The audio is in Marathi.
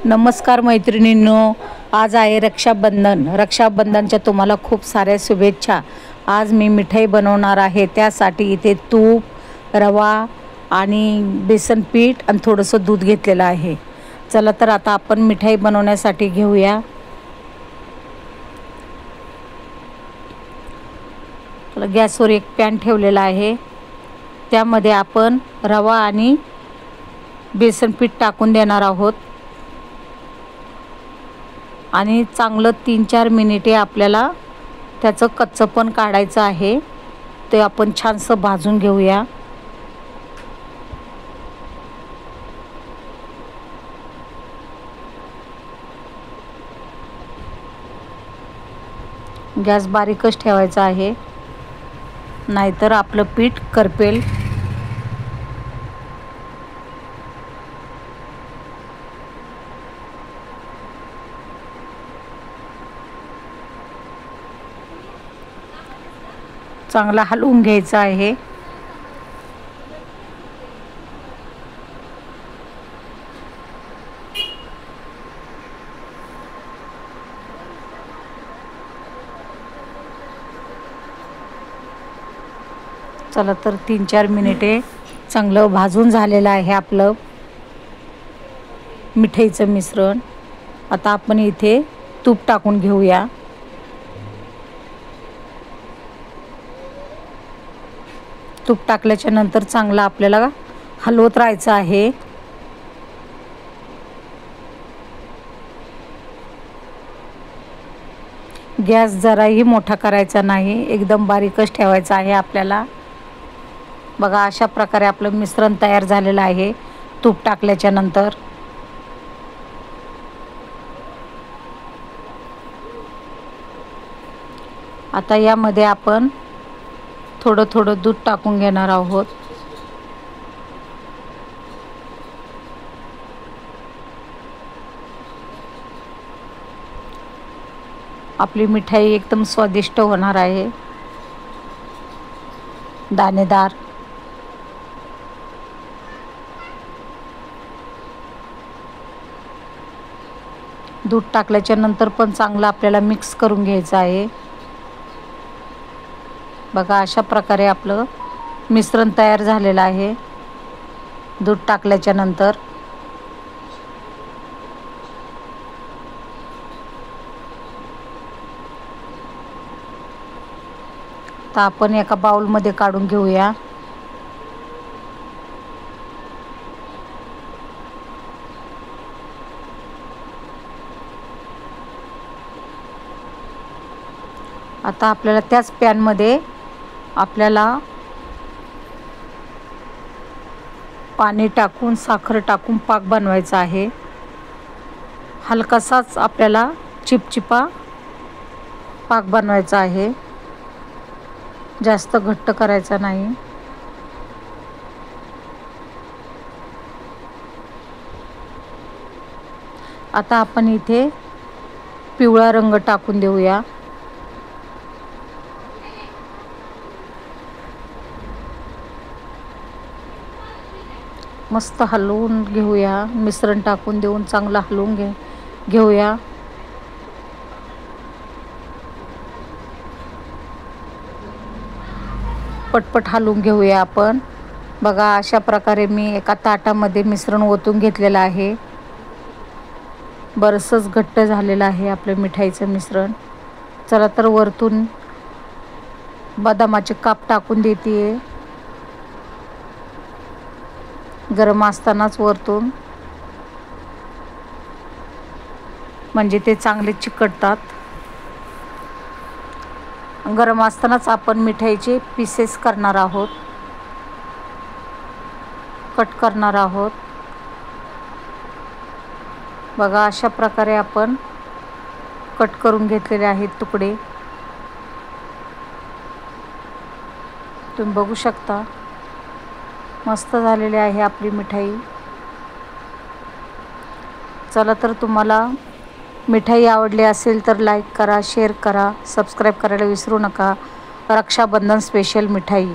नमस्कार मैत्रिणींनो, आज आहे रक्षाबंधन. रक्षाबंधनच्या तुम्हाला खूप साऱ्या शुभेच्छा. आज मी मिठाई बनवणार आहे. त्यासाठी इथे तूप, रवा आणि बेसन पीठ आणि थोडंसं दूध घेतलेलं आहे. चला तर आता आपण मिठाई बनवण्यासाठी घेऊया. गॅसवर एक पॅन ठेवलेला आहे. त्यामध्ये आपण रवा आणि बेसन पीठ टाकून देणार आहोत आणि चांगलं 3-4 मिनिटे आपल्याला त्याचं कच्चंपण काढायचं आहे. ते आपण छानसं भाजून घेऊया. गॅस बारीकच ठेवायचा आहे, नाहीतर आपलं पीठ करपेल. चांगला हलवून घ्यायचं आहे. चला तर 3-4 मिनिटे चांगलं भाजून झालेलं आहे आपलं मिठाईचं मिश्रण. आता आपण इथे तूप टाकून घेऊया. तूप टाकल्याच्या नंतर चांगलं आपल्याला हलवत राहायचं आहे. गॅस जराही मोठा करायचा नाही, एकदम बारीकच ठेवायचा आहे आपल्याला. बघा, अशा प्रकारे आपलं मिश्रण तयार झालेलं आहे तूप टाकल्याच्या नंतर. आता यामध्ये आपण थोडं थोडं दूध टाकून घेणार आहोत. आपली मिठाई एकदम स्वादिष्ट होणार आहे, दाणेदार. दूध टाकल्याच्या नंतर पण चांगलं आपल्याला मिक्स करून घ्यायचं आहे. बघा, अशा प्रकारे आपलं मिश्रण तयार झालेलं आहे दूध टाकल्याच्या नंतर. आता आपण एका बाउलमध्ये काढून घेऊया. आता आपल्याला त्याच पॅनमध्ये आपल्याला पाणी टाकून, साखर टाकून पाक बनवायचा आहे. हलकासाच आपल्याला चिपचिपा पाक बनवायचा आहे, जास्त घट्ट करायचा नाही. आता आपण इथे पिवळा रंग टाकून देऊया. मस्त हलवून घेऊया. मिश्रण टाकून देऊन चांगलं हलवून घेऊया. पटपट हलवून घेऊया आपण. बघा, अशा प्रकारे मी एका ताटामध्ये मिश्रण ओतून घेतलेलं आहे. बरंचसंच घट्ट झालेलं आहे आपलं मिठाईचं मिश्रण. चला तर वरतून बदामाचे काप टाकून देते, गरम असतानाच वरतून, म्हणजे ते चांगले चिकटतात. गरम असतानाच आपण मिठाईचे पीसेस करणार आहोत, कट करणार आहोत. बघा, अशा प्रकारे आपण कट करून घेतलेले आहेत तुकडे. तुम्ही बघू शकता, मस्त झालेली आहे आपली मिठाई. चला तर तुम्हाला मिठाई आवडली असेल तर लाईक करा, शेअर करा, सबस्क्राईब करायला विसरू नका. रक्षाबंधन स्पेशल मिठाई.